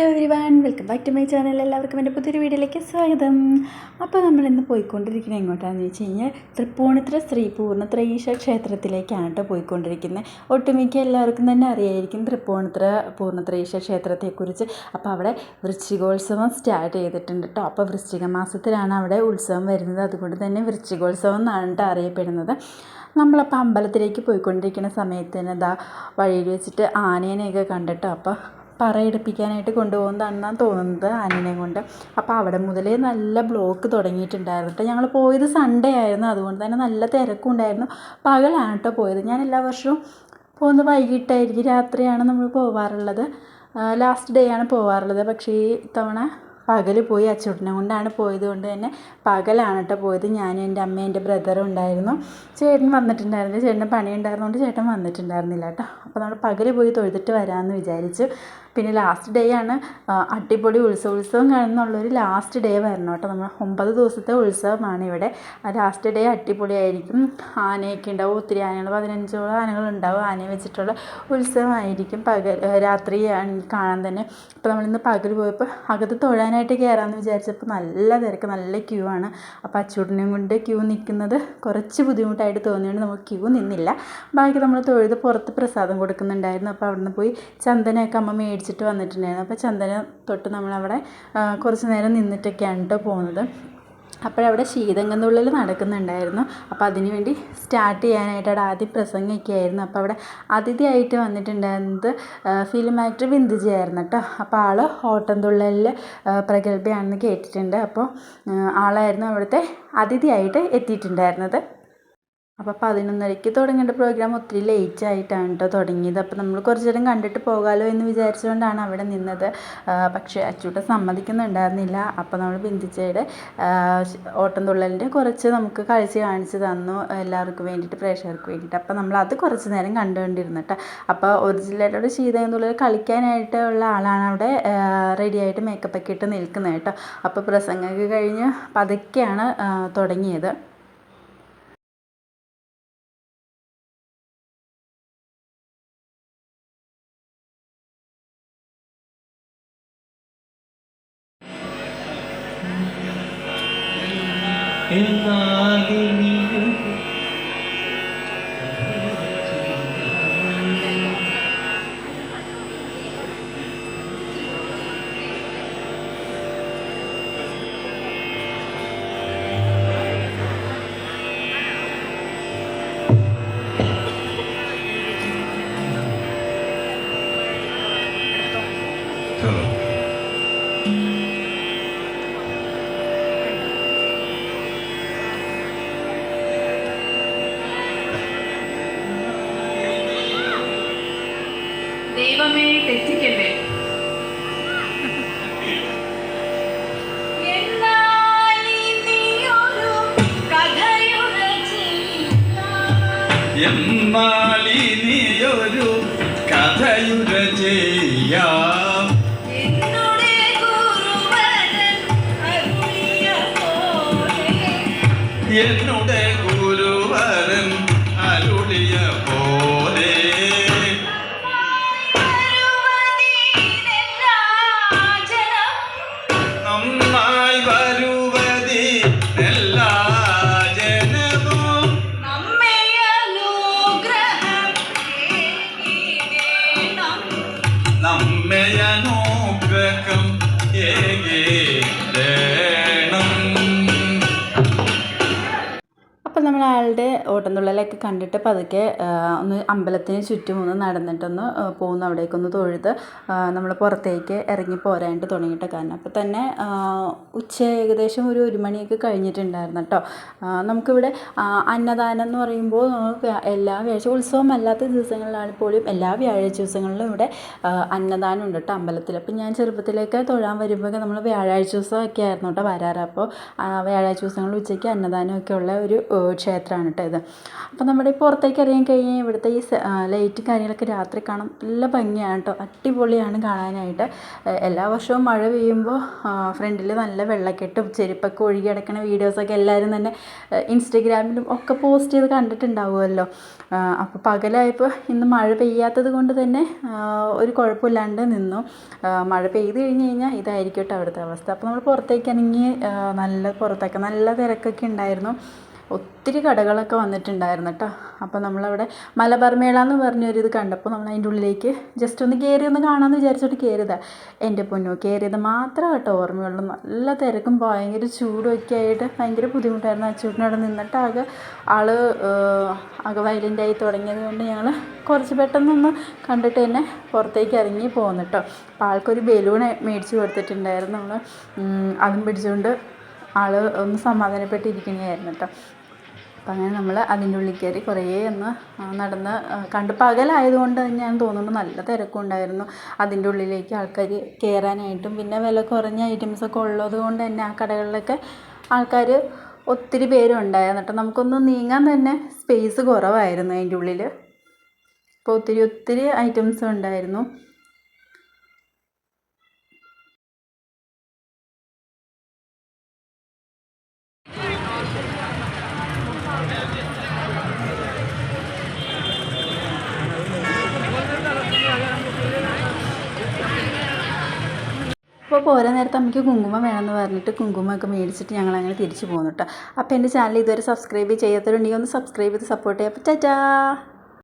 Hello everyone, welcome back to my channel. എല്ലാവർക്കും എൻ്റെ പുതിയൊരു വീഡിയോയിലേക്ക് സ്വാഗതം. അപ്പോൾ നമ്മളിന്ന് പോയിക്കൊണ്ടിരിക്കുന്നത് എങ്ങോട്ടാണെന്ന് വെച്ച് കഴിഞ്ഞാൽ തൃപ്പൂണിത്തുറ ശ്രീ പൂർണ്ണത്രയീശ ക്ഷേത്രത്തിലേക്കാണ് കേട്ടോ പോയിക്കൊണ്ടിരിക്കുന്നത്. ഒട്ടുമിക്ക എല്ലാവർക്കും തന്നെ അറിയായിരിക്കും തൃപ്പൂണിത്തുറ പൂർണ്ണത്രയീശ ക്ഷേത്രത്തെക്കുറിച്ച്. അപ്പോൾ അവിടെ വൃശ്ചികോത്സവം സ്റ്റാർട്ട് ചെയ്തിട്ടുണ്ട് കേട്ടോ. അപ്പോൾ വൃശ്ചിക മാസത്തിലാണ് അവിടെ ഉത്സവം വരുന്നത്. അതുകൊണ്ട് തന്നെ വൃശ്ചികോത്സവം എന്നാണ് കേട്ടോ അറിയപ്പെടുന്നത്. നമ്മളപ്പോൾ അമ്പലത്തിലേക്ക് പോയിക്കൊണ്ടിരിക്കുന്ന സമയത്ത് തന്നെ ഇതാ വഴിയിൽ വെച്ചിട്ട് ആനേനെയൊക്കെ കണ്ടിട്ടോ. അപ്പോൾ പറയെടുപ്പിക്കാനായിട്ട് കൊണ്ടുപോകുന്നതാണെന്നാണ് തോന്നുന്നത് ആനേനെ കൊണ്ട്. അപ്പോൾ അവിടെ മുതലേ നല്ല ബ്ലോക്ക് തുടങ്ങിയിട്ടുണ്ടായിരുന്നു കേട്ടോ. ഞങ്ങൾ പോയത് സൺഡേ ആയിരുന്നു, അതുകൊണ്ട് തന്നെ നല്ല തിരക്കുണ്ടായിരുന്നു. പകലാണ് കേട്ടോ പോയത്. ഞാൻ എല്ലാ വർഷവും പോകുന്നത് വൈകിട്ടായിരിക്കും, രാത്രിയാണ് നമ്മൾ പോവാറുള്ളത്. ലാസ്റ്റ് ഡേ ആണ് പോവാറുള്ളത്. പക്ഷേ ഈ തവണ പകൽ പോയി. അച്ചൂട്ടനെ കൊണ്ടാണ് പോയത് കൊണ്ട് തന്നെ പകലാണ് കേട്ടോ പോയത്. ഞാനും എൻ്റെ അമ്മയും എൻ്റെ ബ്രദറും ഉണ്ടായിരുന്നു. ചേട്ടൻ വന്നിട്ടുണ്ടായിരുന്നില്ല, ചേട്ടന് പണി ഉണ്ടായിരുന്നതുകൊണ്ട് ചേട്ടൻ വന്നിട്ടുണ്ടായിരുന്നില്ല കേട്ടോ. അപ്പോൾ നമ്മൾ പകൽ പോയി തൊഴുതിട്ട് വരാമെന്ന് വിചാരിച്ചു. പിന്നെ ലാസ്റ്റ് ഡേ ആണ് അടിപൊളി ഉത്സവം കാണുന്നുള്ളൊരു ലാസ്റ്റ് ഡേ വരണം കേട്ടോ. നമ്മൾ 9 ദിവസത്തെ ഉത്സവമാണ് ഇവിടെ. ലാസ്റ്റ് ഡേ അടിപൊളിയായിരിക്കും. ആനയൊക്കെ ഉണ്ടാവും, ഒത്തിരി ആനകൾ, 15ഓളം ആനകളുണ്ടാവും. ആനയെ വെച്ചിട്ടുള്ള ഉത്സവമായിരിക്കും. രാത്രി കാണാൻ തന്നെ. അപ്പോൾ നമ്മളിന്ന് പകൽ പോയപ്പോൾ അകത്ത് തൊഴാനായിട്ട് കയറാമെന്ന് വിചാരിച്ചപ്പോൾ നല്ല തിരക്ക്, നല്ല ക്യൂ ആണ്. അപ്പോൾ അച്ചൂട്ടിനെയും കൊണ്ട് ക്യൂ നിൽക്കുന്നത് കുറച്ച് ബുദ്ധിമുട്ടായിട്ട് തോന്നിയുകൊണ്ട് നമുക്ക് ക്യൂ നിന്നില്ല. ബാക്കി നമ്മൾ തൊഴുത് പുറത്ത് പ്രസാദം കൊടുക്കുന്നുണ്ടായിരുന്നു. അപ്പോൾ അവിടെ നിന്ന് പോയി ചന്ദനമൊക്കെ അമ്മ മേടിച്ചിട്ട് വന്നിട്ടുണ്ടായിരുന്നു. അപ്പോൾ ചന്ദനം തൊട്ട് നമ്മളവിടെ കുറച്ച് നേരം നിന്നിട്ടൊക്കെയാണ് കേട്ടോ പോകുന്നത്. അപ്പോഴവിടെ ശീതങ്കന്നുള്ളിൽ നടക്കുന്നുണ്ടായിരുന്നു. അപ്പോൾ അതിന് വേണ്ടി സ്റ്റാർട്ട് ചെയ്യാനായിട്ട് അവിടെ ആദ്യം പ്രസംഗമൊക്കെ ആയിരുന്നു. അപ്പോൾ അവിടെ അതിഥിയായിട്ട് വന്നിട്ടുണ്ടായിരുന്നത് ഫിലിം ആക്ടർ ബിന്ദുജി ആയിരുന്നു കേട്ടോ. അപ്പോൾ ആൾ ഓട്ടംതുള്ളലിൽ പ്രഗത്ഭയാണെന്ന് കേട്ടിട്ടുണ്ട്. അപ്പോൾ ആളായിരുന്നു അവിടുത്തെ അതിഥിയായിട്ട് എത്തിയിട്ടുണ്ടായിരുന്നത്. അപ്പോൾ 11:30 തുടങ്ങേണ്ട പ്രോഗ്രാം ഒത്തിരി ലേറ്റ് ആയിട്ടാണ് കേട്ടോ തുടങ്ങിയത്. അപ്പോൾ നമ്മൾ കുറച്ച് നേരം കണ്ടിട്ട് പോകാമല്ലോ എന്ന് വിചാരിച്ചുകൊണ്ടാണ് അവിടെ നിന്നത്. പക്ഷേ അച്ചൂട്ടൻ സമ്മതിക്കുന്നുണ്ടായിരുന്നില്ല. അപ്പോൾ നമ്മൾ ബിന്ദുച്ചയുടെ ഓട്ടംതുള്ളലിൻ്റെ കുറച്ച് നമുക്ക് കാണിച്ച് തന്നു എല്ലാവർക്കും വേണ്ടിയിട്ട്, പ്രേക്ഷകർക്ക് വേണ്ടിയിട്ട്. അപ്പോൾ നമ്മൾ അത് കുറച്ച് നേരം കണ്ടുകൊണ്ടിരുന്നു കേട്ടോ. അപ്പോൾ ഒറിജിനലായിട്ട് ശീതകത്തുള്ളിൽ കളിക്കാനായിട്ടുള്ള ആളാണ് അവിടെ റെഡിയായിട്ട് മേക്കപ്പൊക്കെ ഇട്ട് നിൽക്കുന്നത് കേട്ടോ. അപ്പോൾ പ്രസംഗമൊക്കെ കഴിഞ്ഞ് പതുക്കെയാണ് തുടങ്ങിയത്. ദൈവമേ തെറ്റിക്കല്ലേ. എന്നാലിനിയൊരു കഥയുര ചെയ്യാം. എന്നുടെ ഗുരുവരൻ അരുളിയ പോലെ നന്നായി വരുവതി എല്ലാ ജനവും നമ്മയനുഗ്രഹം ഏകേണം. അപ്പോൾ നമ്മൾ ആളുടെ ഓട്ടംതുള്ളലൊക്കെ കണ്ടിട്ട് പതുക്കെ ഒന്ന് അമ്പലത്തിന് ചുറ്റും ഒന്ന് നടന്നിട്ടൊന്ന് പോകുന്നു. അവിടേക്കൊന്ന് തൊഴുത് നമ്മൾ പുറത്തേക്ക് ഇറങ്ങി പോരാനായിട്ട് തുടങ്ങിയിട്ട്. കാരണം അപ്പോൾ തന്നെ ഉച്ച ഏകദേശം ഒരു 1 മണിയൊക്കെ കഴിഞ്ഞിട്ടുണ്ടായിരുന്നു കേട്ടോ. നമുക്കിവിടെ അന്നദാനം എന്ന് പറയുമ്പോൾ എല്ലാ വ്യാഴാഴ്ച ഉത്സവമല്ലാത്ത ദിവസങ്ങളിലാണ് പോലും എല്ലാ വ്യാഴാഴ്ച ദിവസങ്ങളിലും ഇവിടെ അന്നദാനം ഉണ്ട് കേട്ടോ അമ്പലത്തിൽ. അപ്പോൾ ഞാൻ ചെറുപ്പത്തിലേക്ക് തൊഴാൻ വരുമ്പോൾ നമ്മൾ വ്യാഴാഴ്ച ദിവസമൊക്കെ ആയിരുന്നു കേട്ടോ വരാറ്. അപ്പോൾ വ്യാഴാഴ്ച ദിവസങ്ങളിൽ ഉച്ചയ്ക്ക് അന്നദാനമൊക്കെ ഉള്ള ഒരു ക്ഷേത്രം ക്ഷേത്രമാണ് കേട്ടോ ഇത്. അപ്പോൾ നമ്മുടെ ഈ പുറത്തേക്ക് ഇറങ്ങി കഴിഞ്ഞാൽ ഇവിടുത്തെ ഈ ലൈറ്റ് കാര്യങ്ങളൊക്കെ രാത്രി കാണാൻ നല്ല ഭംഗിയാണ് കേട്ടോ, അടിപൊളിയാണ് കാണാനായിട്ട്. എല്ലാ വർഷവും മഴ പെയ്യുമ്പോൾ ഫ്രണ്ടിൽ നല്ല വെള്ളക്കെട്ടും ചെരുപ്പൊക്കെ ഒഴുകി കിടക്കുന്ന വീഡിയോസൊക്കെ എല്ലാവരും തന്നെ ഇൻസ്റ്റഗ്രാമിലും ഒക്കെ പോസ്റ്റ് ചെയ്ത് കണ്ടിട്ടുണ്ടാവുമല്ലോ. അപ്പോൾ പകലായപ്പോൾ ഇന്ന് മഴ പെയ്യാത്തത് കൊണ്ട് തന്നെ ഒരു കുഴപ്പമില്ലാണ്ട് നിന്നു. മഴ പെയ്ത് കഴിഞ്ഞ് കഴിഞ്ഞാൽ ഇതായിരിക്കും കേട്ടോ അവിടുത്തെ അവസ്ഥ. അപ്പോൾ നമ്മൾ പുറത്തേക്കാണെങ്കിൽ പുറത്തൊക്കെ നല്ല തിരക്കൊക്കെ ഉണ്ടായിരുന്നു, ഒത്തിരി കടകളൊക്കെ വന്നിട്ടുണ്ടായിരുന്നു കേട്ടോ. അപ്പോൾ നമ്മളവിടെ മലബാർ മേള എന്ന് പറഞ്ഞൊരിത് കണ്ടപ്പോൾ നമ്മൾ അതിൻ്റെ ഉള്ളിലേക്ക് ജസ്റ്റ് ഒന്ന് കയറി ഒന്ന് കാണാമെന്ന് വിചാരിച്ചിട്ട് കയറിയതാണ്. എൻ്റെ പൊന്നോ, കയറിയത് മാത്രം കേട്ടോ ഓർമ്മയുള്ളൂ. നല്ല തിരക്കും ഭയങ്കര ചൂടുമൊക്കെ ആയിട്ട് ഭയങ്കര ബുദ്ധിമുട്ടായിരുന്നു. അച്ചൂട്ടിനവിടെ നിന്നിട്ട് ആകെ വയലൻ്റായി തുടങ്ങിയത് കൊണ്ട് ഞങ്ങൾ കുറച്ച് പെട്ടെന്നൊന്ന് കണ്ടിട്ട് തന്നെ പുറത്തേക്ക് ഇറങ്ങി പോകുന്നു കേട്ടോ. അപ്പോൾ ആൾക്കൊരു ബലൂൺ മേടിച്ച് കൊടുത്തിട്ടുണ്ടായിരുന്നു. നമ്മൾ അതും പിടിച്ചുകൊണ്ട് ആൾ ഒന്ന് സമാധാനപ്പെട്ടിരിക്കുന്നതായിരുന്നു കേട്ടോ. അപ്പം അങ്ങനെ നമ്മൾ അതിൻ്റെ ഉള്ളിൽ കയറി കുറേ ഒന്ന് നടന്ന് കണ്ട്. പകലായതുകൊണ്ട് ഞാൻ തോന്നുന്നു നല്ല തിരക്കുണ്ടായിരുന്നു അതിൻ്റെ ഉള്ളിലേക്ക് ആൾക്കാർ കയറാനായിട്ടും. പിന്നെ വില കുറഞ്ഞ ഐറ്റംസൊക്കെ ഉള്ളത് കൊണ്ട് തന്നെ ആ കടകളിലൊക്കെ ആൾക്കാർ ഒത്തിരി പേരും ഉണ്ടായിരുന്നു കേട്ടോ. നമുക്കൊന്ന് നീങ്ങാൻ തന്നെ സ്പേസ് കുറവായിരുന്നു അതിൻ്റെ ഉള്ളിൽ. അപ്പോൾ ഒത്തിരി ഐറ്റംസ് ഉണ്ടായിരുന്നു. അപ്പോൾ പോരാ നേരത്തെ അമ്മയ്ക്ക് കുങ്കുമം വേണമെന്ന് പറഞ്ഞിട്ട് കുങ്കുമമൊക്കെ മേടിച്ചിട്ട് ഞങ്ങളങ്ങനെ തിരിച്ചു പോകുന്നു കേട്ടോ. അപ്പോൾ എൻ്റെ ചാനൽ ഇതുവരെ സബ്സ്ക്രൈബ് ചെയ്യാത്തവരുണ്ടെങ്കിൽ ഒന്ന് സബ്സ്ക്രൈബ് ചെയ്ത് സപ്പോർട്ട് ചെയ്യാം. അപ്പോൾ ടാറ്റാ.